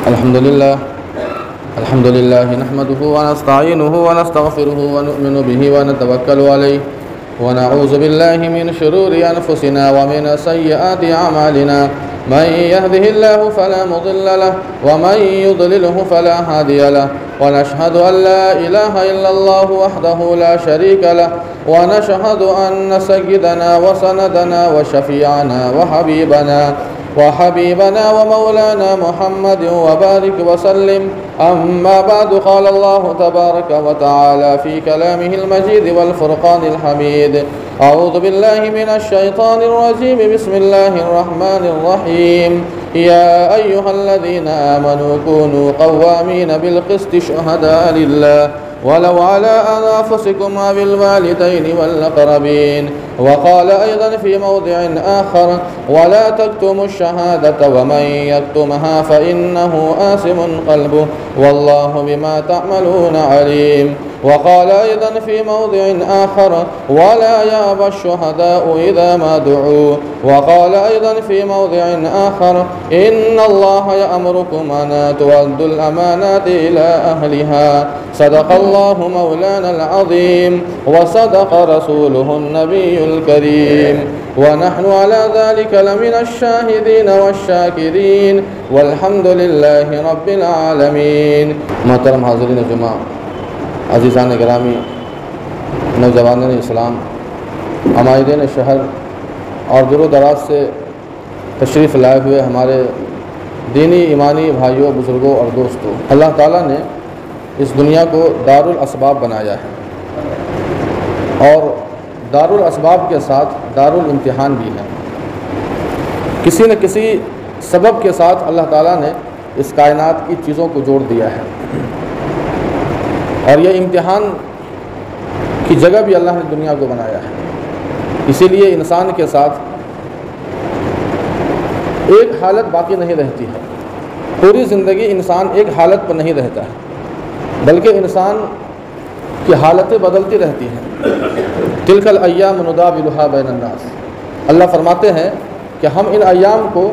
الحمد لله نحمده ونستعينه ونستغفره ونؤمن به ونتوكل عليه ونعوذ بالله من شرور أنفسنا ومن سيئات أعمالنا من يهده الله فلا مضل له ومن يضلله فلا هادي له ونشهد أن لا إله إلا الله وحده لا شريك له ونشهد أن سيدنا وسندنا وشفيعنا وحبيبنا ومولانا محمد وبارك وسلم. أما بعد، قال الله تبارك وتعالى في كلامه المجيد والفرقان الحميد: أعوذ بالله من الشيطان الرجيم، بسم الله الرحمن الرحيم. يا أيها الذين آمنوا كونوا قوامين بالقسط شهداء لله ولو على أنفسكم أو الوالدين والأقربين. وقال أيضا في موضع آخر: ولا تكتموا الشهادة ومن يكتمها فإنه آثم قلبه والله بما تعملون عليم. وقال أيضا في موضع آخر: ولا يأبى الشهداء إذا ما دعوا. وقال أيضا في موضع آخر: إن الله يأمركم أن تؤدوا الأمانات إلى أهلها. صدق الله مولانا العظيم وصدق رسوله النبي الكريم ونحن على ذلك لمن الشاهدين والشاكرين والحمد لله رب العالمين. محترم حاضرین جمعہ، عزیزان گرامی، نوجوانان اسلام، عمائدین شہر اور دور و دراز سے تشریف لائے ہوئے ہمارے دینی ایمانی بھائیوں، بزرگوں اور دوستوں، اللہ تعالیٰ نے اس دنیا کو دار الاسباب بنایا ہے اور دار الاسباب کے ساتھ دار الامتحان بھی ہے. کسی نہ کسی سبب کے ساتھ اللہ تعالیٰ نے اس کائنات کی چیزوں کو جوڑ دیا ہے اور یہ امتحان کی جگہ بھی اللہ نے دنیا کو بنایا ہے. اسی لیے انسان کے ساتھ ایک حالت باقی نہیں رہتی ہے. پوری زندگی انسان ایک حالت پر نہیں رہتا ہے، بلکہ انسان کی حالتیں بدلتی رہتی ہیں. تلک الایام نداولها بین الناس. اللہ فرماتے ہیں کہ ہم ان ایام کو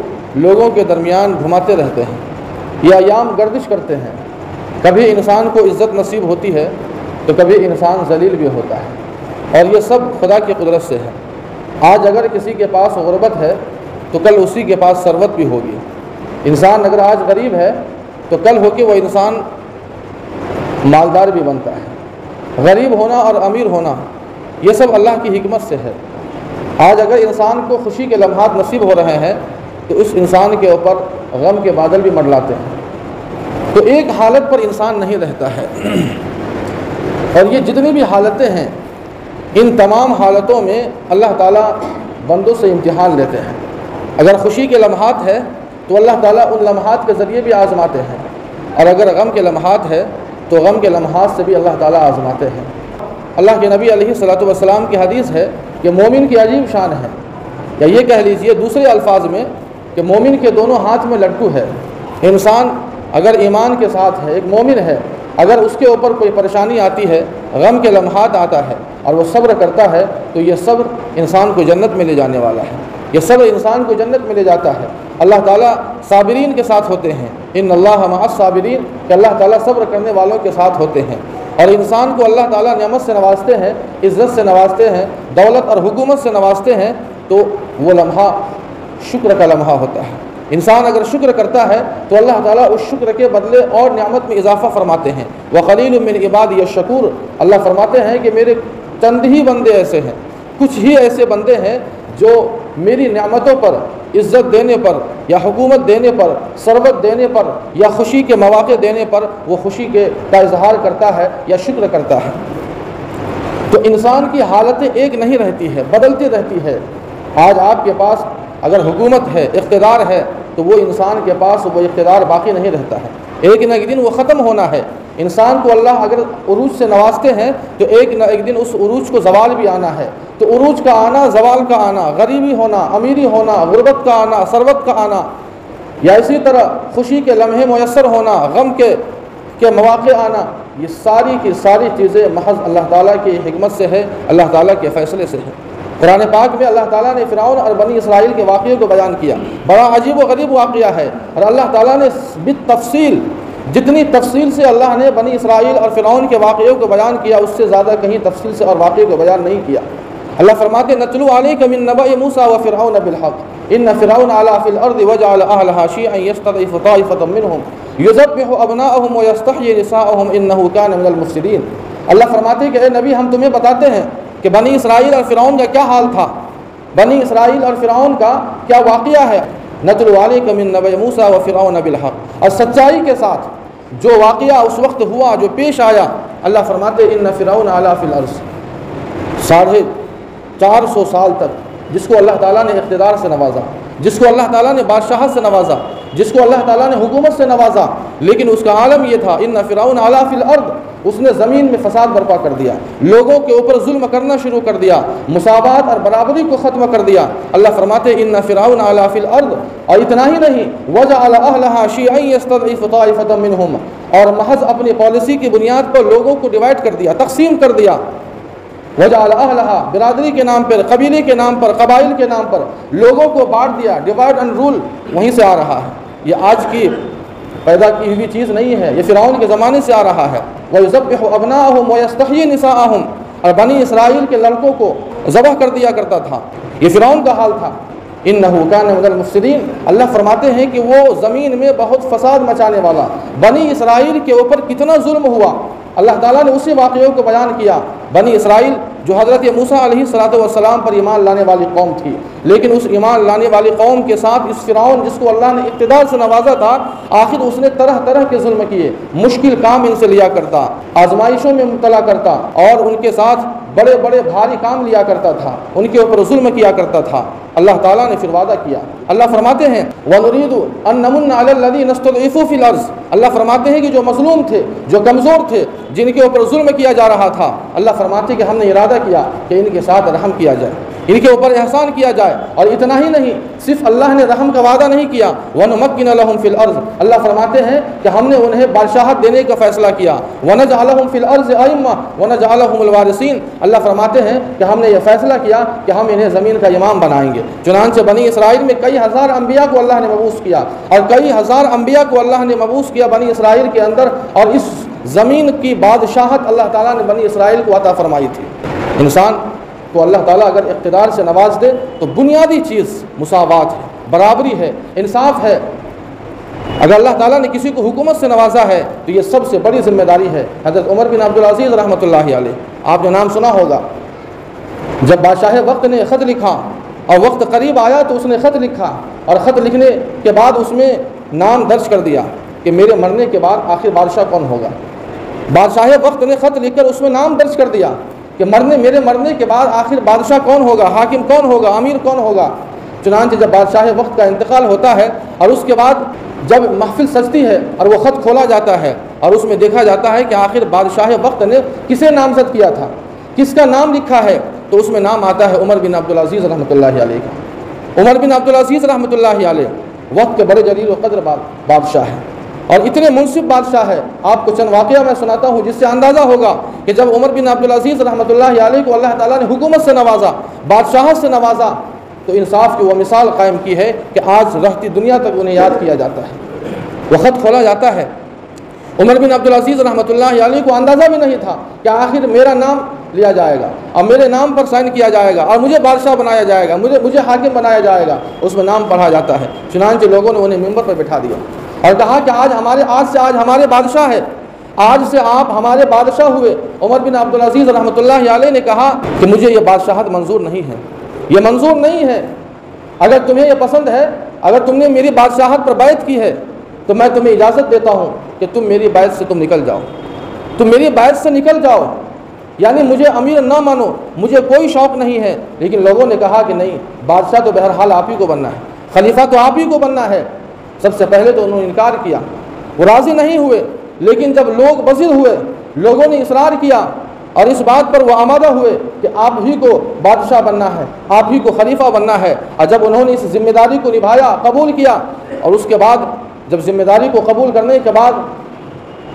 لوگوں کے درمیان گھماتے رہتے ہیں. یہ ایام گردش کرتے ہیں. کبھی انسان کو عزت نصیب ہوتی ہے تو کبھی انسان ذلیل بھی ہوتا ہے، اور یہ سب خدا کی قدرت سے ہے. آج اگر کسی کے پاس غربت ہے تو کل اسی کے پاس ثروت بھی ہوگی. انسان اگر آج غریب ہے تو کل ہو کے وہ انسان مالدار بھی بنتا ہے. غریب ہونا اور امیر ہونا یہ سب اللہ کی حکمت سے ہے. آج اگر انسان کو خوشی کے لمحات نصیب ہو رہے ہیں تو اس انسان کے اوپر غم کے بادل بھی منڈلاتے ہیں. تو ایک حالت پر انسان نہیں رہتا ہے، اور یہ جتنی بھی حالتیں ہیں ان تمام حالتوں میں اللہ تعالیٰ بندوں سے امتحان لیتے ہیں. اگر خوشی کے لمحات ہے تو اللہ تعالیٰ ان لمحات کے ذریعے بھی آزماتے ہیں، اور اگر غم کے لمحات ہے تو غم کے لمحات سے بھی اللہ تعالیٰ آزماتے ہیں. اللہ کے نبی علیہ الصلوۃ والسلام کی حدیث ہے کہ مومن کی عجیب شان ہے، یا یہ کہہ لیجئے دوسرے الفاظ میں کہ مومن کے دونوں ہاتھ میں لڈو ہے. انسان اگر ایمان کے ساتھ ہے، ایک مومن ہے، اگر اس کے اوپر کوئی پریشانی آتی ہے، غم کے لمحات آتا ہے اور وہ صبر کرتا ہے تو یہ صبر انسان کو جنت میں لے جانے والا ہے. یہ صبر انسان کو جنت میں لے جاتا ہے. اللہ تعالیٰ صابرین کے ساتھ ہوتے ہیں. ان اللہ مع الصابرین، کہ اللہ تعالیٰ صبر کرنے والوں کے ساتھ ہوتے ہیں. اور انسان کو اللہ تعالیٰ نعمت سے نوازتے ہیں، عزت سے نوازتے ہیں، دولت اور حکومت سے نوازتے ہیں، تو وہ لمحہ شکر کا لمحہ ہوتا ہے. انسان اگر شکر کرتا ہے تو اللہ تعالیٰ اس شکر کے بدلے اور نعمت میں اضافہ فرماتے ہیں. وقلیل من عبادی الشکور. اللہ فرماتے ہیں کہ میرے چند ہی بندے ایسے ہیں، کچھ ہی ایسے بندے ہیں جو میری نعمتوں پر، عزت دینے پر یا حکومت دینے پر، ثروت دینے پر یا خوشی کے مواقع دینے پر وہ خوشی کا اظہار کرتا ہے یا شکر کرتا ہے. تو انسان کی حالتیں ایک نہیں رہتی ہے، بدلتی رہتی ہے. آج آپ کے پاس اگر حکومت ہے، اقتدار ہے، تو وہ انسان کے پاس وہ اقتدار باقی نہیں رہتا ہے. ایک نہ ایک دن وہ ختم ہونا ہے. انسان کو اللہ اگر عروج سے نوازتے ہیں تو ایک نہ ایک دن اس عروج کو زوال بھی آنا ہے. تو عروج کا آنا، زوال کا آنا، غریبی ہونا، امیری ہونا، غربت کا آنا، ثروت کا آنا، یا اسی طرح خوشی کے لمحے میسر ہونا، غم کے مواقع آنا، یہ ساری کی ساری چیزیں محض اللہ تعالیٰ کی حکمت سے ہے، اللہ تعالیٰ کے فیصلے سے ہے. قرآن پاک میں اللہ تعالیٰ نے فرعون اور بنی اسرائیل کے واقعے کو بیان کیا، بڑا عجیب و غریب واقعہ ہے، اور اللہ تعالیٰ نے بالتفصیل، جتنی تفصیل سے اللہ نے بنی اسرائیل اور فرعون کے واقعوں کو بیان کیا، اس سے زیادہ کہیں تفصیل سے اور واقعے کو بیان نہیں کیا۔ اللہ فرماتے ہیں نتلو علیک من نبأ موسیٰ وفرعون بالحق ان فرعون علا فی الارض وجعل اہلہا شیعا یستضعف طائفۃ منہم یذبح ابناءہم ویستحیی نساءہم انہ کان من المفسدین۔ اللہ فرماتے ہیں کہ اے نبی ہم تمہیں بتاتے ہیں کہ بنی اسرائیل اور فرعون کا کیا حال تھا، بنی اسرائیل اور فرعون کا کیا واقعہ ہے۔ نتلو علیک من نبأ موسیٰ وفرعون بالحق، اور سچائی کے ساتھ جو واقعہ اس وقت ہوا، جو پیش آیا، اللہ فرماتے ہیں ان فرعون علا فی الارض، 450 سال تک جس کو اللہ تعالیٰ نے اقتدار سے نوازا، جس کو اللہ تعالیٰ نے بادشاہت سے نوازا، جس کو اللہ تعالیٰ نے حکومت سے نوازا، لیکن اس کا عالم یہ تھا ان فرعون علا فی الارض، اس نے زمین میں فساد برپا کر دیا، لوگوں کے اوپر ظلم کرنا شروع کر دیا، مساوات اور برابری کو ختم کر دیا۔ اللہ فرماتے ہیں ان فرعون علا فی الارض، اور اتنا ہی نہیں وجعل اہلہا شیعا یستضعف طائفۃ منہم، اور محض اپنی پالیسی کی بنیاد پر لوگوں کو ڈیوائڈ کر دیا، تقسیم کر دیا۔ وجعل اہلہا، برادری کے نام پر، قبیلے کے نام پر، قبائل کے نام پر لوگوں کو بانٹ دیا، ڈیوائڈ اینڈ رول وہیں سے آ رہا ہے، یہ آج کی پیدا کی ہوئی چیز نہیں ہے، یہ فرعون کے زمانے سے آ رہا ہے۔ وَيُذَبِّحُ أَبْنَاءَهُمْ وَيَسْتَحْيِي نِسَاءَهُمْ، اور بنی اسرائیل کے لڑکوں کو ذبح کر دیا کرتا تھا، یہ فرعون کا حال تھا۔ إِنَّهُ كَانَ مِنَ الْمُفْسِدِينَ، اللہ فرماتے ہیں کہ وہ زمین میں بہت فساد مچانے والا، بنی اسرائیل کے اوپر کتنا ظلم ہوا، اللہ تعالیٰ نے اسی واقعوں کو بیان کیا۔ بنی اسرائیل جو حضرت موسیٰ علیہ السلام پر ایمان لانے والی قوم تھی، لیکن اس ایمان لانے والی قوم کے ساتھ اس فرعون جس کو اللہ نے اقتدار سے نوازا تھا، آخر اس نے طرح طرح کے ظلم کیے، مشکل کام ان سے لیا کرتا، آزمائشوں میں مبتلا کرتا، اور ان کے ساتھ بڑے بڑے بھاری کام لیا کرتا تھا، ان کے اوپر ظلم کیا کرتا تھا۔ اللہ تعالیٰ نے پھر وعدہ کیا، اللہ فرماتے ہیں وَنُرِيدُ أَن نَّمُنَّ عَلَى الَّذِينَ اسْتُضْعِفُوا فِي الْأَرْضِ، اللہ فرماتے ہیں کہ جو مظلوم تھے، جو کمزور تھے، جن کے اوپر ظلم کیا جا رہا تھا، اللہ فرماتے ہیں کہ ہم نے ارادہ کیا کہ ان کے ساتھ رحم کیا جائے، ان کے اوپر احسان کیا جائے۔ اور اتنا ہی نہیں، صرف اللہ نے رحم کا وعدہ نہیں کیا، وَنُمَكِّنَ لَهُمْ فِي الْأَرْضِ، اللہ فرماتے ہیں کہ ہم نے انہیں بادشاہت دینے کا فیصلہ کیا، وَنَجْعَلَهُمْ فِي الْأَرْضِ أَئِمَّةً وَنَجْعَلَهُمُ الْوَارِثِينَ، اللہ فرماتے ہیں کہ ہم نے یہ فیصلہ کیا کہ ہم انہیں زمین کا امام بنائیں گے۔ چنانچہ بنی اسرائیل میں کئی ہزار انبیاء کو اللہ نے مبعوث کیا، اور کئی ہزار انبیاء کو اللہ نے مبعوث کیا بنی اسرائیل کے اندر، اور اس زمین کی بادشاہت اللہ تعالیٰ نے بنی اسرائیل کو عطا فرمائی تھی۔ انسان کو اللہ تعالیٰ اگر اقتدار سے نواز دے تو بنیادی چیز مساوات ہے، برابری ہے، انصاف ہے۔ اگر اللہ تعالیٰ نے کسی کو حکومت سے نوازا ہے تو یہ سب سے بڑی ذمہ داری ہے۔ حضرت عمر بن عبدالعزیز رحمۃ اللہ علیہ، آپ نے نام سنا ہوگا، جب بادشاہ وقت نے خط لکھا اور وقت قریب آیا تو اس نے خط لکھا، اور خط لکھنے کے بعد اس میں نام درج کر دیا کہ میرے مرنے کے بعد آخر بادشاہ کون ہوگا۔ بادشاہ وقت نے خط لکھ کر اس میں نام درج کر دیا کہ میرے مرنے کے بعد آخر بادشاہ کون ہوگا، حاکم کون ہوگا، امیر کون ہوگا۔ چنانچہ جب بادشاہ وقت کا انتقال ہوتا ہے اور اس کے بعد جب محفل سجتی ہے اور وہ خط کھولا جاتا ہے اور اس میں دیکھا جاتا ہے کہ آخر بادشاہ وقت نے کسے نامزد کیا تھا، کس کا نام لکھا ہے، تو اس میں نام آتا ہے عمر بن عبدالعزیز رحمۃ اللہ علیہ کا۔ عمر بن عبدالعزیز رحمۃ اللہ علیہ وقت کے بڑے جلیل و قدر بادشاہ ہیں، اور اتنے منصف بادشاہ ہے۔ آپ کو چند واقعہ میں سناتا ہوں جس سے اندازہ ہوگا کہ جب عمر بن عبدالعزیز رحمۃ اللہ علیہ کو اللہ تعالیٰ نے حکومت سے نوازا، بادشاہت سے نوازا، تو انصاف کی وہ مثال قائم کی ہے کہ آج رہتی دنیا تک انہیں یاد کیا جاتا ہے۔ وہ خط کھولا جاتا ہے، عمر بن عبدالعزیز رحمۃ اللہ علیہ کو اندازہ بھی نہیں تھا کہ آخر میرا نام لیا جائے گا اور میرے نام پر سائن کیا جائے گا اور مجھے بادشاہ بنایا جائے گا، مجھے حاکم بنایا جائے گا۔ اس میں نام پڑھا جاتا ہے، چنانچہ لوگوں نے انہیں ممبر پر بٹھا دیا اور کہا کہ آج سے ہمارے بادشاہ ہے، آج سے آپ ہمارے بادشاہ ہوئے۔ عمر بن عبدالعزیز رحمۃ اللہ علیہ نے کہا کہ مجھے یہ بادشاہت منظور نہیں ہے، یہ منظور نہیں ہے۔ اگر تمہیں یہ پسند ہے، اگر تم نے میری بادشاہت پر بیعت کی ہے تو میں تمہیں اجازت دیتا ہوں کہ تم میری بیعت سے تم نکل جاؤ، تم میری بیعت سے نکل جاؤ، یعنی مجھے امیر نہ مانو، مجھے کوئی شوق نہیں ہے۔ لیکن لوگوں نے کہا کہ نہیں، بادشاہ تو بہرحال آپ ہی کو بننا ہے، خلیفہ تو آپ ہی کو بننا ہے۔ سب سے پہلے تو انہوں نے انکار کیا، وہ راضی نہیں ہوئے، لیکن جب لوگ بزر ہوئے، لوگوں نے اصرار کیا اور اس بات پر وہ آمادہ ہوئے کہ آپ ہی کو بادشاہ بننا ہے، آپ ہی کو خلیفہ بننا ہے، اور جب انہوں نے اس ذمہ داری کو نبھایا، قبول کیا، اور اس کے بعد جب ذمہ داری کو قبول کرنے کے بعد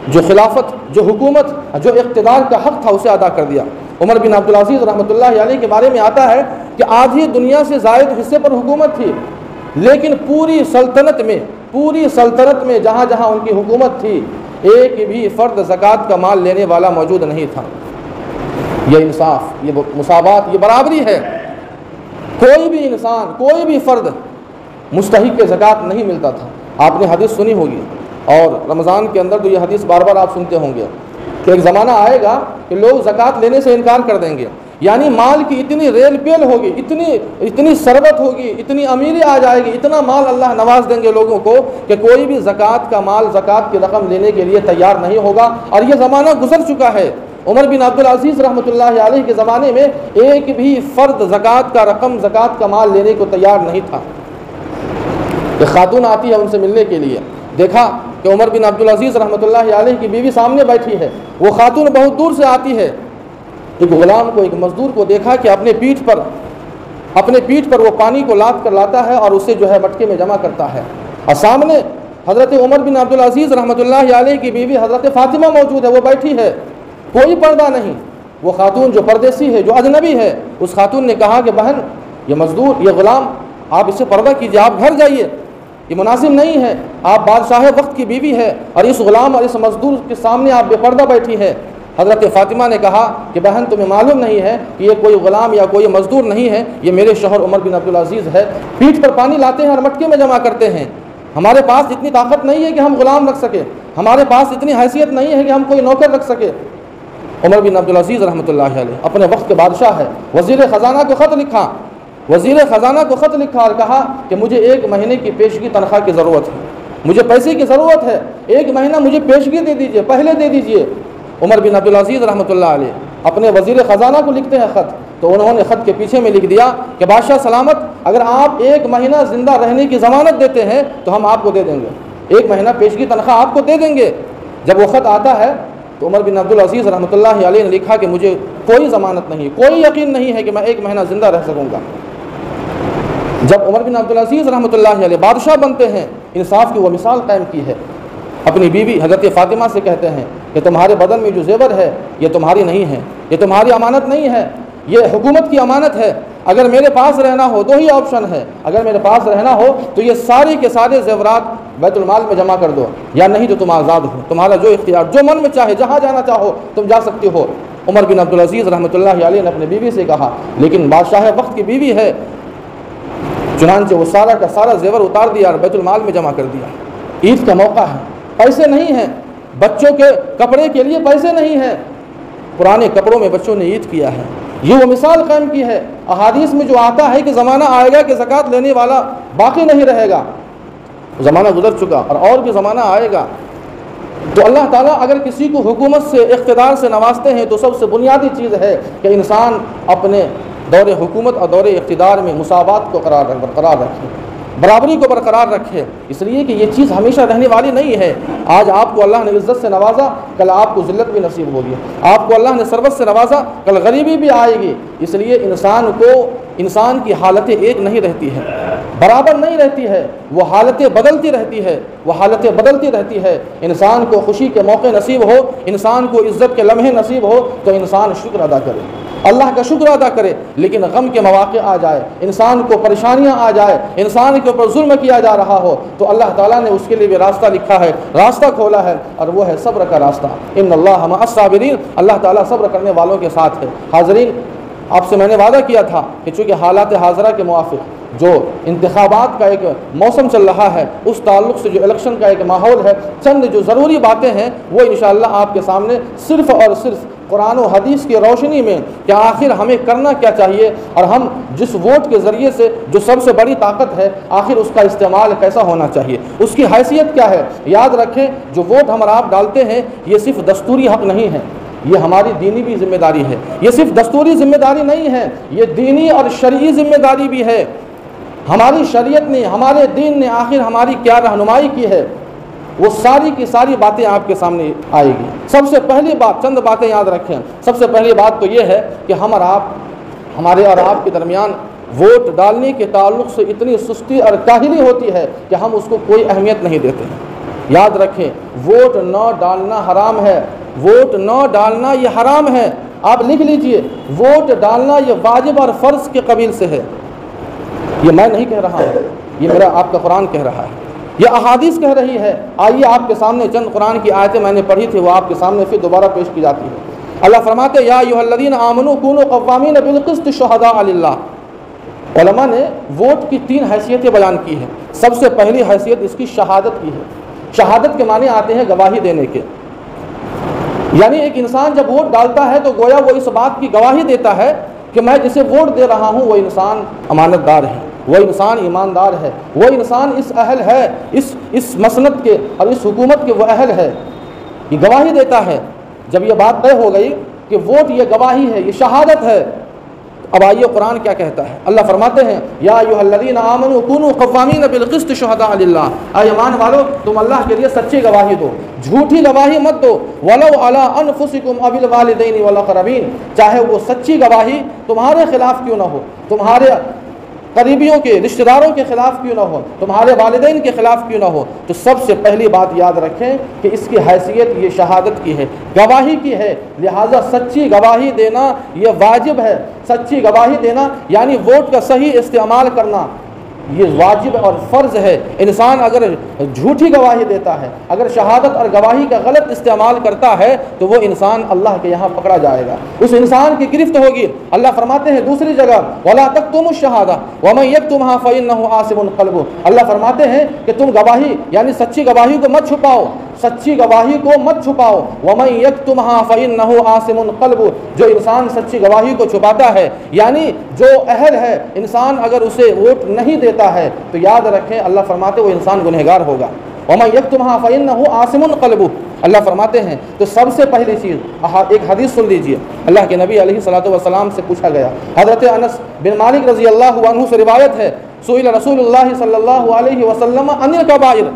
جو خلافت، جو حکومت، جو اقتدار کا حق تھا اسے ادا کر دیا، عمر بن عبدالعزیز رحمۃ اللہ علیہ کے بارے میں آتا ہے کہ آدھی دنیا سے زائد حصے پر حکومت تھی، لیکن پوری سلطنت میں جہاں جہاں ان کی حکومت تھی ایک بھی فرد زکوٰۃ کا مال لینے والا موجود نہیں تھا۔ یہ انصاف، یہ مساوات، یہ برابری ہے۔ کوئی بھی انسان، کوئی بھی فرد مستحق کے زکوٰۃ نہیں ملتا تھا۔ آپ نے حدیث سنی ہوگی، اور رمضان کے اندر تو یہ حدیث بار بار آپ سنتے ہوں گے کہ ایک زمانہ آئے گا کہ لوگ زکوٰۃ لینے سے انکار کر دیں گے، یعنی مال کی اتنی ریل پیل ہوگی، اتنی ثروت ہوگی، اتنی امیری آ جائے گی، اتنا مال اللہ نواز دیں گے لوگوں کو کہ کوئی بھی زکوٰۃ کا مال، زکوٰۃ کی رقم لینے کے لیے تیار نہیں ہوگا۔ اور یہ زمانہ گزر چکا ہے۔ عمر بن عبدالعزیز رحمۃ اللہ علیہ کے زمانے میں ایک بھی فرد زکوٰۃ کا رقم، زکوٰۃ کا مال لینے کو تیار نہیں تھا۔ ایک خاتون آتی ہے ان سے ملنے کے لیے، دیکھا کہ عمر بن عبدالعزیز رحمۃ اللہ علیہ کی بیوی سامنے بیٹھی ہے، وہ خاتون بہت دور سے آتی ہے۔ ایک غلام کو، ایک مزدور کو دیکھا کہ اپنے پیٹھ پر وہ پانی کو لاد کر لاتا ہے اور اسے جو ہے مٹکے میں جمع کرتا ہے، اور سامنے حضرت عمر بن عبدالعزیز رحمۃ اللہ علیہ کی بیوی حضرت فاطمہ موجود ہے، وہ بیٹھی ہے، کوئی پردہ نہیں۔ وہ خاتون جو پردیسی ہے، جو اجنبی ہے، اس خاتون نے کہا کہ بہن، یہ مزدور، یہ غلام، آپ اسے پردہ کیجیے، آپ گھر جائیے، یہ مناسب نہیں ہے، آپ بادشاہ وقت کی بیوی ہے اور اس غلام اور اس مزدور کے سامنے آپ بے پردہ بیٹھی ہے۔ حضرت فاطمہ نے کہا کہ بہن، تمہیں معلوم نہیں ہے کہ یہ کوئی غلام یا کوئی مزدور نہیں ہے، یہ میرے شوہر عمر بن عبدالعزیز ہے، پیٹھ پر پانی لاتے ہیں اور مٹکے میں جمع کرتے ہیں۔ ہمارے پاس اتنی طاقت نہیں ہے کہ ہم غلام رکھ سکے، ہمارے پاس اتنی حیثیت نہیں ہے کہ ہم کوئی نوکر رکھ سکے۔ عمر بن عبدالعزیز رحمۃ اللہ علیہ اپنے وقت کے بادشاہ ہے، وزیر خزانہ کو خط لکھا اور کہا کہ مجھے 1 مہینے کی پیشگی تنخواہ کی ضرورت ہے، مجھے پیسے کی ضرورت ہے، 1 مہینہ مجھے پیشگی دے دیجئے، پہلے دے دیجئے۔ عمر بن عبدالعزیز رحمۃ اللہ علیہ اپنے وزیر خزانہ کو لکھتے ہیں خط، تو انہوں نے خط کے پیچھے میں لکھ دیا کہ بادشاہ سلامت، اگر آپ 1 مہینہ زندہ رہنے کی ضمانت دیتے ہیں تو ہم آپ کو دے دیں گے، 1 مہینہ پیشگی تنخواہ آپ کو دے دیں گے۔ جب وہ خط آتا ہے تو عمر بن عبدالعزیز رحمۃ اللہ علیہ نے لکھا کہ مجھے کوئی ضمانت نہیں، کوئی یقین نہیں ہے کہ میں 1 مہینہ زندہ رہ سکوں گا۔ جب عمر بن عبدالعزیز رحمۃ اللہ علیہ بادشاہ بنتے ہیں، انصاف کی وہ مثال قائم کی ہے۔ اپنی بیوی حضرت فاطمہ سے کہتے ہیں کہ تمہارے بدن میں جو زیور ہے یہ تمہاری نہیں ہے، یہ تمہاری امانت نہیں ہے، یہ حکومت کی امانت ہے۔ اگر میرے پاس رہنا ہو 2 ہی آپشن ہے، اگر میرے پاس رہنا ہو تو یہ سارے کے سارے زیورات بیت المال میں جمع کر دو، یا نہیں تو تم آزاد ہو، تمہارا جو اختیار، جو من میں چاہے، جہاں جانا چاہو تم جا سکتی ہو۔ عمر بن عبدالعزیز رحمۃ اللہ علیہ نے اپنی بیوی سے کہا، لیکن بادشاہ وقت کی بیوی ہے، چنانچہ وہ سارا کا سارا زیور اتار دیا اور بیت المال میں جمع کر دیا۔ عید کا موقع ہے، پیسے نہیں ہیں، بچوں کے کپڑے کے لیے پیسے نہیں ہیں، پرانے کپڑوں میں بچوں نے عید کیا ہے۔ یہ وہ مثال قائم کی ہے۔ احادیث میں جو آتا ہے کہ زمانہ آئے گا کہ زکوٰۃ لینے والا باقی نہیں رہے گا، زمانہ گزر چکا اور بھی زمانہ آئے گا۔ تو اللہ تعالیٰ اگر کسی کو حکومت سے، اقتدار سے نوازتے ہیں تو سب سے بنیادی چیز ہے کہ انسان اپنے دور حکومت اور دور اقتدار میں مساوات کو برقرار رکھے، برابری کو برقرار رکھے، اس لیے کہ یہ چیز ہمیشہ رہنے والی نہیں ہے۔ آج آپ کو اللہ نے عزت سے نوازا، کل آپ کو ذلت بھی نصیب ہوگی، آپ کو اللہ نے ثروت سے نوازا، کل غریبی بھی آئے گی۔ اس لیے انسان کی حالتیں ایک نہیں رہتی ہے، برابر نہیں رہتی ہے، وہ حالتیں بدلتی رہتی ہے۔ انسان کو خوشی کے موقع نصیب ہو، انسان کو عزت کے لمحے نصیب ہو تو انسان شکر ادا کرے، اللہ کا شکر ادا کرے۔ لیکن غم کے مواقع آ جائے، انسان کو پریشانیاں آ جائے، انسان کے اوپر ظلم کیا جا رہا ہو، تو اللہ تعالیٰ نے اس کے لیے بھی راستہ لکھا ہے، راستہ کھولا ہے، اور وہ ہے صبر کا راستہ۔ ان اللہ مع الصابرین، اللہ تعالیٰ صبر کرنے والوں کے ساتھ ہے۔ حاضرین، آپ سے میں نے وعدہ کیا تھا کہ چونکہ حالات حاضرہ کے موافق جو انتخابات کا ایک موسم چل رہا ہے، اس تعلق سے جو الیکشن کا ایک ماحول ہے، چند جو ضروری باتیں ہیں وہ انشاءاللہ آپ کے سامنے صرف اور صرف قرآن و حدیث کی روشنی میں کہ آخر ہمیں کرنا کیا چاہیے، اور ہم جس ووٹ کے ذریعے سے جو سب سے بڑی طاقت ہے، آخر اس کا استعمال کیسا ہونا چاہیے، اس کی حیثیت کیا ہے۔ یاد رکھیں، جو ووٹ ہم اور آپ ڈالتے ہیں یہ صرف دستوری حق نہیں ہے، یہ ہماری دینی بھی ذمہ داری ہے۔ یہ صرف دستوری ذمہ داری نہیں ہے، یہ دینی اور شرعی ذمہ داری بھی ہے۔ ہماری شریعت نے، ہمارے دین نے آخر ہماری کیا رہنمائی کی ہے، وہ ساری کی ساری باتیں آپ کے سامنے آئے گی۔ سب سے پہلی بات، چند باتیں یاد رکھیں۔ سب سے پہلی بات تو یہ ہے کہ ہمارے اور آپ کے درمیان ووٹ ڈالنے کے تعلق سے اتنی سستی اور کاہلی ہوتی ہے کہ ہم اس کو کوئی اہمیت نہیں دیتے ہیں۔ یاد رکھیں، ووٹ نہ ڈالنا حرام ہے، ووٹ نہ ڈالنا یہ حرام ہے۔ آپ لکھ لیجئے ووٹ ڈالنا یہ واجب اور فرض کے قبیل سے ہے. یہ میں نہیں کہہ رہا ہوں، یہ میرا آپ کا قرآن کہہ رہا ہے، یہ احادیث کہہ رہی ہے. آئیے آپ کے سامنے چند قرآن کی آیتیں میں نے پڑھی تھی، وہ آپ کے سامنے پھر دوبارہ پیش کی جاتی ہے. اللہ فرماتے یا ایھا الذین آمنوا کونوا قوامین بالقسط شہداء للہ. علماء نے ووٹ کی 3 حیثیتیں بیان کی ہیں. سب سے پہلی حیثیت اس کی شہادت کی ہے. شہادت کے معنی آتے ہیں گواہی دینے کے، یعنی ایک انسان جب ووٹ ڈالتا ہے تو گویا وہ اس بات کی گواہی دیتا ہے کہ میں جسے ووٹ دے رہا ہوں وہ انسان امانت دار ہے، وہ انسان ایماندار ہے، وہ انسان اس اہل ہے، اس مسند کے اور اس حکومت کے وہ اہل ہے. یہ گواہی دیتا ہے. جب یہ بات طے ہو گئی کہ ووٹ یہ گواہی ہے، یہ شہادت ہے، اب آئیے قرآن کیا کہتا ہے. اللہ فرماتے ہیں یا ایھا الذین آمنوا کونوا قوامین بالقسط شہداء للہ. اے ایمان والو تم اللہ کے لیے سچی گواہی دو، جھوٹی گواہی مت دو. ولو علی انفسکم او الوالدین والاقربین. چاہے وہ سچی گواہی تمہارے خلاف کیوں نہ ہو، تمہارے قریبیوں کے رشتہ داروں کے خلاف کیوں نہ ہو، تمہارے والدین کے خلاف کیوں نہ ہو. تو سب سے پہلی بات یاد رکھیں کہ اس کی حیثیت یہ شہادت کی ہے، گواہی کی ہے. لہٰذا سچی گواہی دینا یہ واجب ہے. سچی گواہی دینا یعنی ووٹ کا صحیح استعمال کرنا یہ واجب اور فرض ہے. انسان اگر جھوٹی گواہی دیتا ہے، اگر شہادت اور گواہی کا غلط استعمال کرتا ہے تو وہ انسان اللہ کے یہاں پکڑا جائے گا، اس انسان کی گرفت ہوگی. اللہ فرماتے ہیں دوسری جگہ وَلَا تَكْتُمُوا الشَّهَادَةَ وَمَن يَكْتُمْهَا فَإِنَّهُ آثِمٌ قَلْبُهُ. اللہ فرماتے ہیں کہ تم گواہی یعنی سچی گواہی کو مت چھپاؤ، سچی گواہی کو مت چھپاؤ. وَمَن يَكْتُمْهَا فَإِنَّهُ آثِمٌ قَلْبُهُ. جو انسان سچی گواہی کو چھپاتا ہے یعنی جو اہل ہے، انسان اگر اسے ووٹ نہیں دیتا ہے تو یاد رکھیں اللہ فرماتے وہ انسان گنہگار ہوگا. وَمَن يَكْتُمْهَا فَإِنَّهُ آثِمٌ قَلْبُهُ. اللہ فرماتے ہیں تو سب سے پہلی چیز ایک حدیث سن لیجئے. اللہ کے نبی علیہ الصلوۃ والسلام سے پوچھا گیا، حضرت انس بن مالک رضی اللہ عنہ سے روایت ہے، سئل رسول اللہ صلی اللہ علیہ وسلم عن الکبائر.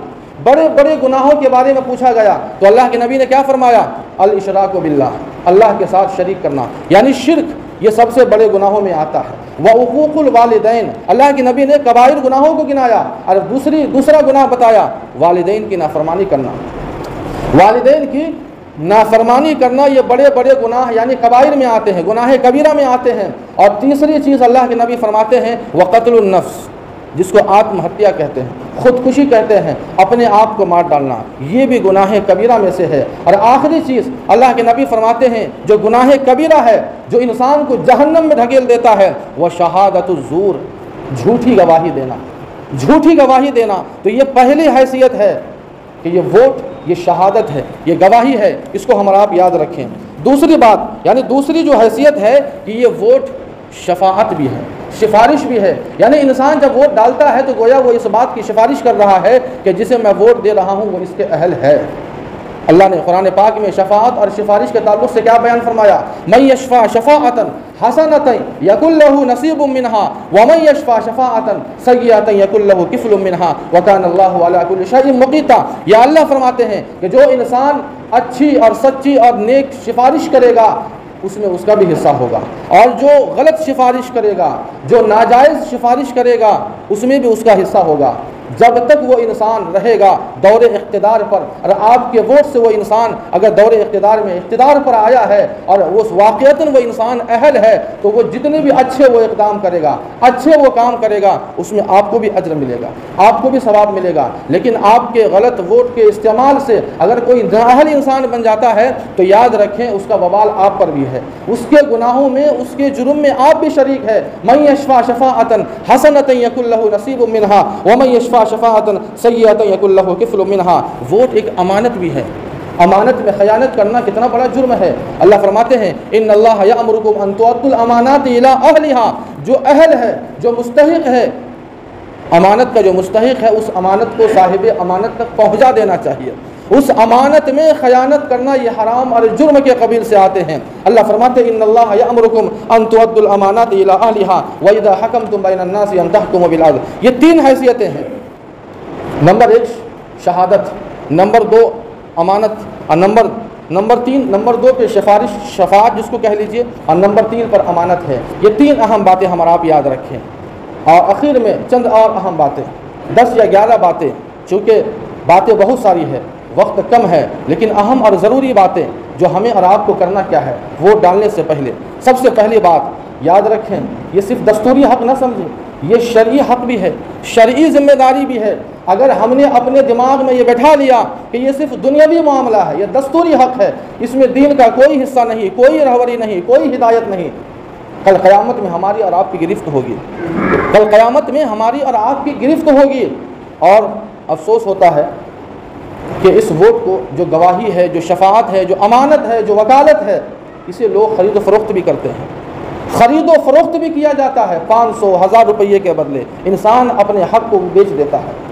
بڑے بڑے گناہوں کے بارے میں پوچھا گیا تو اللہ کے نبی نے کیا فرمایا؟ الاشراک باللہ، اللہ کے ساتھ شریک کرنا یعنی شرک، یہ سب سے بڑے گناہوں میں آتا ہے. وعقوق الوالدین، اللہ کے نبی نے کبائر گناہوں کو گنایا اور دوسرا گناہ بتایا والدین کی نافرمانی کرنا. والدین کی نافرمانی کرنا یہ بڑے بڑے گناہ یعنی کبائر میں آتے ہیں، گناہ کبیرہ میں آتے ہیں. اور تیسری چیز اللہ کے نبی فرماتے ہیں وقتل النفس، جس کو آتم ہتیا کہتے ہیں، خودکشی کہتے ہیں، اپنے آپ کو مار ڈالنا، یہ بھی گناہ کبیرہ میں سے ہے. اور آخری چیز اللہ کے نبی فرماتے ہیں جو گناہ کبیرہ ہے جو انسان کو جہنم میں دھکیل دیتا ہے وہ شہادت الزور، جھوٹی گواہی دینا. جھوٹی گواہی دینا تو یہ پہلی حیثیت ہے کہ یہ ووٹ یہ شہادت ہے، یہ گواہی ہے، اس کو ہم اور آپ یاد رکھیں. دوسری بات یعنی دوسری جو حیثیت ہے کہ یہ ووٹ شفاعت بھی ہے، سفارش بھی ہے. یعنی انسان جب ووٹ ڈالتا ہے تو گویا وہ اس بات کی سفارش کر رہا ہے کہ جسے میں ووٹ دے رہا ہوں وہ اس کے اہل ہے. اللہ نے قرآن پاک میں شفاعت اور سفارش کے تعلق سے کیا بیان فرمایا؟ من یشفع شفاعۃ حسنۃ یکن لہ نصیب منہا ومن یشفع شفاعۃ سیئۃ یکن لہ کفل منہا وکان اللہ علی کل شیء مقیتا. یا اللہ فرماتے ہیں کہ جو انسان اچھی اور سچی اور نیک سفارش کرے گا اس میں اس کا بھی حصہ ہوگا، اور جو غلط سفارش کرے گا، جو ناجائز سفارش کرے گا اس میں بھی اس کا حصہ ہوگا. جب تک وہ انسان رہے گا دور اقتدار پر، اور آپ کے ووٹ سے وہ انسان اگر دور اقتدار میں اقتدار پر آیا ہے اور وہ واقعتاً وہ انسان اہل ہے تو وہ جتنے بھی اچھے وہ اقدام کرے گا، اچھے وہ کام کرے گا، اس میں آپ کو بھی اجر ملے گا، آپ کو بھی ثواب ملے گا. لیکن آپ کے غلط ووٹ کے استعمال سے اگر کوئی نااہل انسان بن جاتا ہے تو یاد رکھیں اس کا وبال آپ پر بھی ہے، اس کے گناہوں میں اس کے جرم میں آپ بھی شریک ہے. من یشفع شفاعۃ حسنۃ یکن لہ نصیب منہا ومن یشفع شفاعۃ سیئۃ یکن لہ کفل منہا. ووٹ ایک امانت بھی ہے، امانت میں خیانت کرنا کتنا بڑا جرم ہے. اللہ فرماتے ہیں ان اللہ یأمرکم ان تؤدوا الامانات الی اہلھا. جو اہل ہے، جو مستحق ہے امانت کا، جو مستحق ہے اس امانت کو صاحب امانت تک پہنچا دینا چاہیے. اس امانت میں خیانت کرنا یہ حرام اور جرم کے قبیل سے آتے ہیں. اللہ فرماتے ہیں ان اللہ یأمرکم ان تؤدوا الامانات الی اہلھا واذا حکمتم بین الناس ان تحکموا بالعدل. یہ 3 حیثیتیں ہیں. نمبر 1 شہادت، نمبر 2 امانت، اور نمبر 3 نمبر 2 پہ شفاعت جس کو کہہ لیجئے، اور نمبر 3 پر امانت ہے. یہ 3 اہم باتیں ہمارا آپ یاد رکھیں. اور اخیر میں چند اور اہم باتیں، 10 یا 11 باتیں، چونکہ باتیں بہت ساری ہے، وقت کم ہے، لیکن اہم اور ضروری باتیں جو ہمیں اور آپ کو کرنا کیا ہے، ووٹ ڈالنے سے پہلے سب سے پہلی بات یاد رکھیں، یہ صرف دستوری حق نہ سمجھیں، یہ شرعی حق بھی ہے، شرعی ذمہ داری بھی ہے۔ اگر ہم نے اپنے دماغ میں یہ بٹھا لیا کہ یہ صرف دنیاوی معاملہ ہے، یہ دستوری حق ہے، اس میں دین کا کوئی حصہ نہیں، کوئی رہبری نہیں، کوئی ہدایت نہیں، کل قیامت میں ہماری اور آپ کی گرفت ہوگی، کل قیامت میں ہماری اور آپ کی گرفت ہوگی۔ اور افسوس ہوتا ہے کہ اس ووٹ کو جو گواہی ہے، جو شفاعت ہے، جو امانت ہے، جو وکالت ہے، اسے لوگ خرید و فروخت بھی کرتے ہیں، خرید و فروخت بھی کیا جاتا ہے، 500 1000 روپئے کے بدلے انسان اپنے حق کو بیچ دیتا ہے۔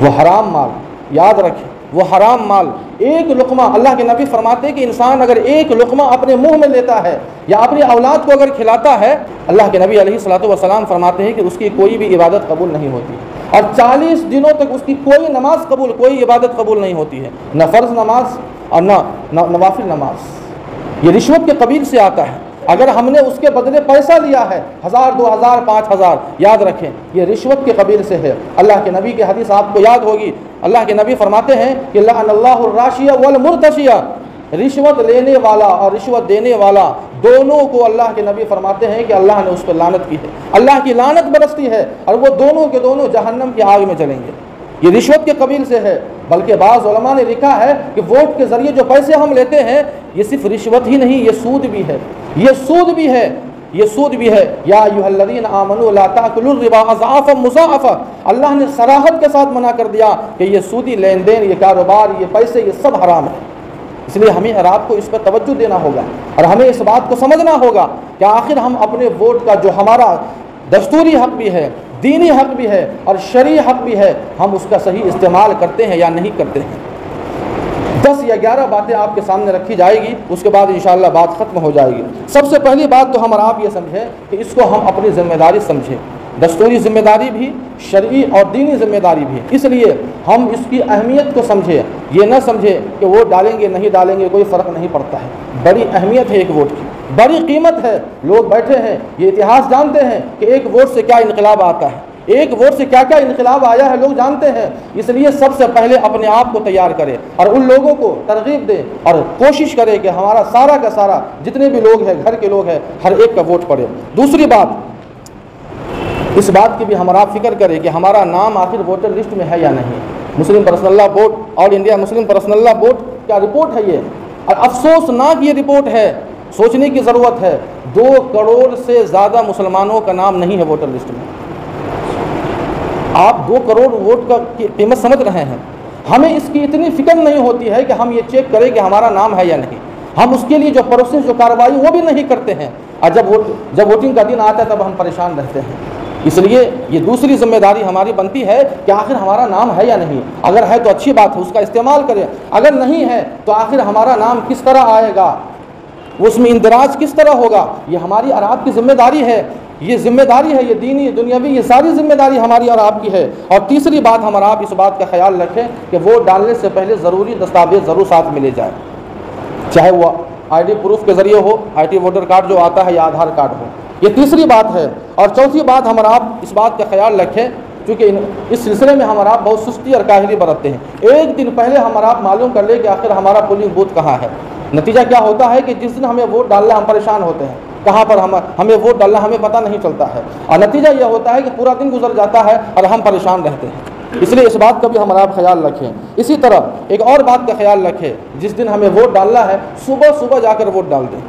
وہ حرام مال، یاد رکھیں، وہ حرام مال، ایک لقمہ، اللہ کے نبی فرماتے ہیں کہ انسان اگر ایک لقمہ اپنے منہ میں لیتا ہے یا اپنی اولاد کو اگر کھلاتا ہے، اللہ کے نبی علیہ الصلوۃ والسلام فرماتے ہیں کہ اس کی کوئی بھی عبادت قبول نہیں ہوتی، اور 40 دنوں تک اس کی کوئی نماز قبول، کوئی عبادت قبول نہیں ہوتی ہے، نہ فرض نماز اور نہ نوافل نماز۔ یہ رشوت کے قبیل سے آتا ہے۔ اگر ہم نے اس کے بدلے پیسہ لیا ہے 1000 2000 5000، یاد رکھیں یہ رشوت کے قبیل سے ہے۔ اللہ کے نبی کی حدیث آپ کو یاد ہوگی، اللہ کے نبی فرماتے ہیں کہ لعن اللہ الراشیہ والمرتشیہ، رشوت لینے والا اور رشوت دینے والا دونوں کو اللہ کے نبی فرماتے ہیں کہ اللہ نے اس پر لعنت کی ہے، اللہ کی لعنت برستی ہے، اور وہ دونوں کے دونوں جہنم کی آگ میں جلیں گے۔ یہ رشوت کے قبیل سے ہے۔ بلکہ بعض علماء نے لکھا ہے کہ ووٹ کے ذریعے جو پیسے ہم لیتے ہیں، یہ صرف رشوت ہی نہیں، یہ سود بھی ہے، یہ سود بھی ہے، یہ سود بھی ہے۔ یا ایھا الذین آمنوا لا تأکلوا الربا اضعافا مضاعفا، اللہ نے صراحت کے ساتھ منع کر دیا کہ یہ سودی لین دین، یہ کاروبار، یہ پیسے، یہ سب حرام ہے۔ اس لیے ہمیں اور آپ کو اس پر توجہ دینا ہوگا، اور ہمیں اس بات کو سمجھنا ہوگا کہ آخر ہم اپنے ووٹ کا جو ہمارا دستوری حق بھی ہے، دینی حق بھی ہے اور شرعی حق بھی ہے، ہم اس کا صحیح استعمال کرتے ہیں یا نہیں کرتے ہیں۔ 10 یا 11 باتیں آپ کے سامنے رکھی جائے گی، اس کے بعد انشاءاللہ بات ختم ہو جائے گی۔ سب سے پہلی بات تو ہم اور آپ یہ سمجھیں کہ اس کو ہم اپنی ذمہ داری سمجھیں، دستوری ذمہ داری بھی، شرعی اور دینی ذمہ داری بھی۔ اس لیے ہم اس کی اہمیت کو سمجھیں، یہ نہ سمجھیں کہ ووٹ ڈالیں گے نہیں ڈالیں گے کوئی فرق نہیں پڑتا ہے۔ بڑی اہمیت ہے ایک ووٹ کی، بڑی قیمت ہے۔ لوگ بیٹھے ہیں، یہ اتہاس جانتے ہیں کہ ایک ووٹ سے کیا انقلاب آتا ہے، ایک ووٹ سے کیا کیا انقلاب آیا ہے، لوگ جانتے ہیں۔ اس لیے سب سے پہلے اپنے آپ کو تیار کرے اور ان لوگوں کو ترغیب دے اور کوشش کرے کہ ہمارا سارا کا سارا جتنے بھی لوگ ہیں، گھر کے لوگ ہیں، ہر ایک کا ووٹ پڑے۔ دوسری بات، اس بات کی بھی ہمارا فکر کرے کہ ہمارا نام آخر ووٹر لسٹ میں ہے یا نہیں۔ مسلم پرسنل لا بورڈ، آل انڈیا مسلم پرسنل لا بورڈ کیا رپورٹ ہے یہ، اور افسوسناک یہ رپورٹ ہے، سوچنے کی ضرورت ہے۔ 2 کروڑ سے زیادہ مسلمانوں کا نام نہیں ہے ووٹر لسٹ میں۔ آپ 2 کروڑ ووٹ کا قیمت سمجھ رہے ہیں؟ ہمیں اس کی اتنی فکر نہیں ہوتی ہے کہ ہم یہ چیک کریں کہ ہمارا نام ہے یا نہیں۔ ہم اس کے لیے جو پروسیس، جو کارروائی، وہ بھی نہیں کرتے ہیں، اور جب ووٹنگ کا دن آتا ہے تب ہم پریشان رہتے ہیں۔ اس لیے یہ دوسری ذمہ داری ہماری بنتی ہے کہ آخر ہمارا نام ہے یا نہیں۔ اگر ہے تو اچھی بات ہے، اس کا استعمال کریں، اگر نہیں ہے تو آخر ہمارا نام کس طرح آئے گا، اس میں اندراج کس طرح ہوگا، یہ ہماری اور آپ کی ذمہ داری ہے۔ یہ ذمہ داری ہے، یہ دینی دنیاوی، یہ ساری ذمہ داری ہماری اور آپ کی ہے۔ اور تیسری بات، ہم اور آپ اس بات کا خیال رکھیں کہ ووٹ ڈالنے سے پہلے ضروری دستاویز ضرور ساتھ میں لے جائیں، چاہے وہ آئی ڈی پروف کے ذریعے ہو، آئی ٹی ووٹر کارڈ جو آتا ہے یا آدھار کارڈ ہو۔ یہ تیسری بات ہے۔ اور چوتھی بات، ہم اور آپ اس بات کا خیال رکھیں، کیونکہ اس سلسلے میں ہم اور آپ بہت سستی اور کاہلی برتتے ہیں۔ ایک دن پہلے ہم اور آپ معلوم کر لیں کہ آخر ہمارا پولنگ بوتھ کہاں ہے۔ نتیجہ کیا ہوتا ہے کہ جس دن ہمیں ووٹ ڈالنا ہم پریشان ہوتے ہیں، کہاں پر ہمیں ووٹ ڈالنا ہمیں پتہ نہیں چلتا ہے، اور نتیجہ یہ ہوتا ہے کہ پورا دن گزر جاتا ہے اور ہم پریشان رہتے ہیں۔ اس لیے اس بات کا بھی ہم آپ خیال رکھیں۔ اسی طرح ایک اور بات کا خیال رکھیں، جس دن ہمیں ووٹ ڈالنا ہے صبح جا کر ووٹ ڈال دیں،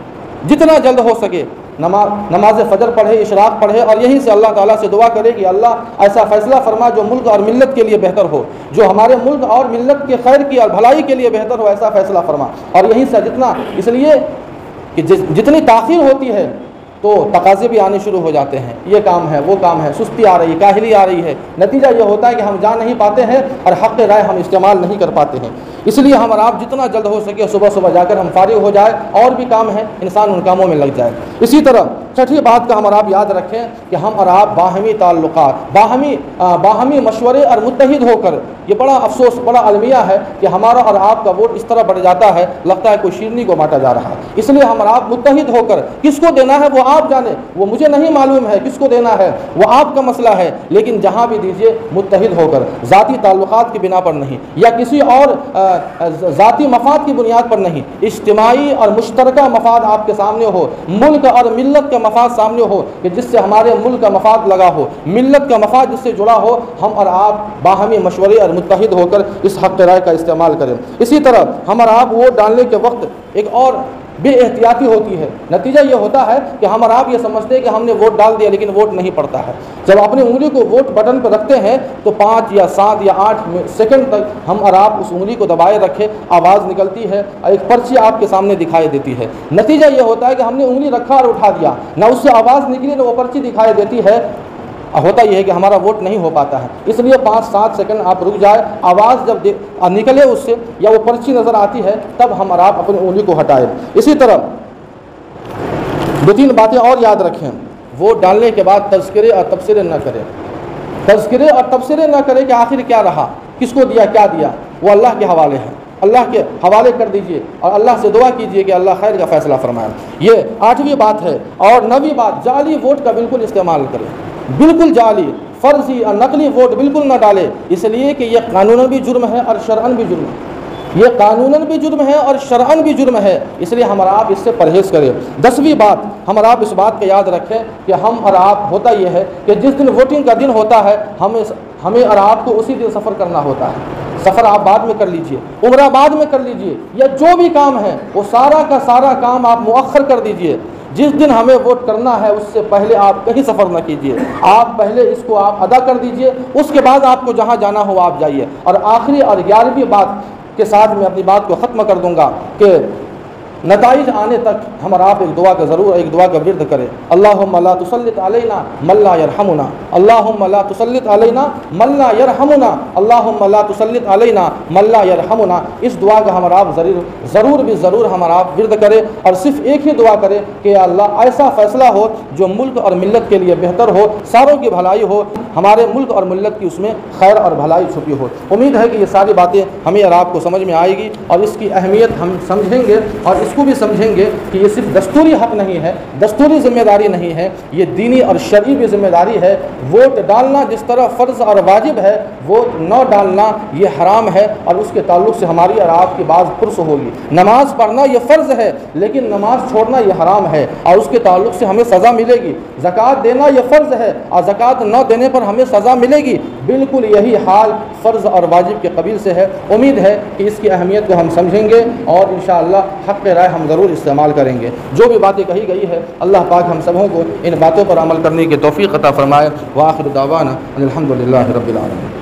جتنا جلد ہو سکے۔ نماز فجر پڑھے، اشراق پڑھے، اور یہیں سے اللہ تعالیٰ سے دعا کرے کہ اللہ ایسا فیصلہ فرما جو ملک اور ملت کے لیے بہتر ہو، جو ہمارے ملک اور ملت کے خیر کی اور بھلائی کے لیے بہتر ہو، ایسا فیصلہ فرما۔ اور یہیں سے جتنا، اس لیے کہ جتنی تاخیر ہوتی ہے تو تقاضے بھی آنے شروع ہو جاتے ہیں، یہ کام ہے، وہ کام ہے، سستی آ رہی ہے، کاہلی آ رہی ہے۔ نتیجہ یہ ہوتا ہے کہ ہم جا نہیں پاتے ہیں اور حق رائے ہم استعمال نہیں کر پاتے ہیں۔ اس لیے ہم اور آپ جتنا جلد ہو سکے صبح جا کر ہم فارغ ہو جائے، اور بھی کام ہے، انسان ان کاموں میں لگ جائے۔ اسی طرح چھٹی بات کا ہم اور آپ یاد رکھیں کہ ہم اور آپ باہمی تعلقات، باہمی مشورے اور متحد ہو کر، یہ بڑا افسوس، بڑا المیہ ہے کہ ہمارا اور آپ کا ووٹ اس طرح بڑھ جاتا ہے لگتا ہے کوئی شیرنی کو بانٹا جا رہا ہے۔ اس لیے ہم اور آپ متحد ہو کر، کس کو دینا ہے وہ آپ جانے، وہ مجھے نہیں معلوم ہے کس کو دینا ہے، وہ آپ کا مسئلہ ہے، لیکن جہاں بھی دیجیے متحد ہو کر، ذاتی تعلقات کی بنا پر نہیں یا کسی اور ذاتی مفاد کی بنیاد پر نہیں، اجتماعی اور مشترکہ مفاد آپ کے سامنے ہو، ملک اور ملت کا مفاد سامنے ہو کہ جس سے ہمارے ملک کا مفاد لگا ہو، ملت کا مفاد جس سے جڑا ہو، ہم اور آپ باہمی مشورے اور متحد ہو کر اس حق رائے کا استعمال کریں۔ اسی طرح ہم اور آپ ووٹ ڈالنے کے وقت ایک اور بے احتیاطی ہوتی ہے، نتیجہ یہ ہوتا ہے کہ ہم اور آپ یہ سمجھتے ہیں کہ ہم نے ووٹ ڈال دیا لیکن ووٹ نہیں پڑتا ہے۔ جب اپنی انگلی کو ووٹ بٹن پر رکھتے ہیں تو 5 یا 7 یا 8 سیکنڈ تک ہم اور آپ اس انگلی کو دبائے رکھے، آواز نکلتی ہے اور ایک پرچی آپ کے سامنے دکھائی دیتی ہے۔ نتیجہ یہ ہوتا ہے کہ ہم نے انگلی رکھا اور اٹھا دیا، نہ اس سے آواز نکلی نہ وہ پرچی دکھائی دیتی ہے، ہوتا یہ ہے کہ ہمارا ووٹ نہیں ہو پاتا ہے۔ اس لیے 5-7 سیکنڈ آپ رک جائے، آواز جب نکلے اس سے یا وہ پرچی نظر آتی ہے تب ہم اور آپ اپنی انگلی کو ہٹائیں۔ اسی طرح 2-3 باتیں اور یاد رکھیں، ووٹ ڈالنے کے بعد تذکرے اور تبصرے نہ کریں، تذکرے اور تبصرے نہ کریں کہ آخر کیا رہا، کس کو دیا، کیا دیا، وہ اللہ کے حوالے ہے، اللہ کے حوالے کر دیجئے اور اللہ سے دعا کیجئے کہ اللہ خیر کا فیصلہ فرمائے۔ یہ 8ویں بات ہے۔ اور 9ویں بات، جعلی ووٹ کا بالکل استعمال کریں، بالکل جعلی، فرضی اور نقلی ووٹ بالکل نہ ڈالے، اس لیے کہ یہ قانوناً بھی جرم ہے اور شرعاً بھی جرم ہے، یہ قانوناً بھی جرم ہے اور شرعاً بھی جرم ہے، اس لیے ہم اور آپ اس سے پرہیز کریں۔ 10ویں بات، ہم اور آپ اس بات کا یاد رکھیں کہ ہم اور آپ، ہوتا یہ ہے کہ جس دن ووٹنگ کا دن ہوتا ہے ہمیں اور آپ کو اسی دن سفر کرنا ہوتا ہے۔ سفر آپ بعد میں کر لیجئے، عمرہ بعد میں کر لیجئے، یا جو بھی کام ہے وہ سارا کا سارا کام آپ مؤخر کر دیجئے۔ جس دن ہمیں ووٹ کرنا ہے اس سے پہلے آپ کہیں سفر نہ کیجئے، آپ پہلے اس کو آپ ادا کر دیجئے، اس کے بعد آپ کو جہاں جانا ہو آپ جائیے۔ اور آخری اور 11ویں بات کے ساتھ میں اپنی بات کو ختم کر دوں گا کہ نتائج آنے تک ہم اور آپ ایک دعا کا ورد کریں، اللہم لا تسلط علینا من لا یرحمنا، اللہم لا تسلط علینا من لا یرحمنا، اللہم لا تسلط علینا من لا یرحمنا۔ اس دعا کا ہم اور آپ ضرور ہم اور آپ ورد کریں، اور صرف ایک ہی دعا کریں کہ اللہ ایسا فیصلہ ہو جو ملک اور ملت کے لیے بہتر ہو، ساروں کی بھلائی ہو، ہمارے ملک اور ملت کی اس میں خیر اور بھلائی چھپی ہو۔ امید ہے کہ یہ ساری باتیں ہمیں اور آپ کو سمجھ میں آئے گی اور اس کی اہمیت ہم سمجھیں گے، اور اس کو بھی سمجھیں گے کہ یہ صرف دستوری حق نہیں ہے، دستوری ذمہ داری نہیں ہے، یہ دینی اور شرعی بھی ذمہ داری ہے۔ ووٹ ڈالنا جس طرح فرض اور واجب ہے، ووٹ نہ ڈالنا یہ حرام ہے، اور اس کے تعلق سے ہماری اور آپ کی بعض پرس ہوگی۔ نماز پڑھنا یہ فرض ہے لیکن نماز چھوڑنا یہ حرام ہے اور اس کے تعلق سے ہمیں سزا ملے گی۔ زکوٰۃ دینا یہ فرض ہے اور زکوٰۃ نہ دینے پر ہمیں سزا ملے گی، بالکل یہی حال فرض اور واجب کے قبیل سے ہے۔ امید ہے کہ اس کی اہمیت کو ہم سمجھیں گے اور انشاءاللہ حق رائے ہم ضرور استعمال کریں گے۔ جو بھی باتیں کہی گئی ہے اللہ پاک ہم سبوں کو ان باتوں پر عمل کرنے کی توفیق عطا فرمائے۔ وآخر دعوانا الحمدللہ رب العالمین۔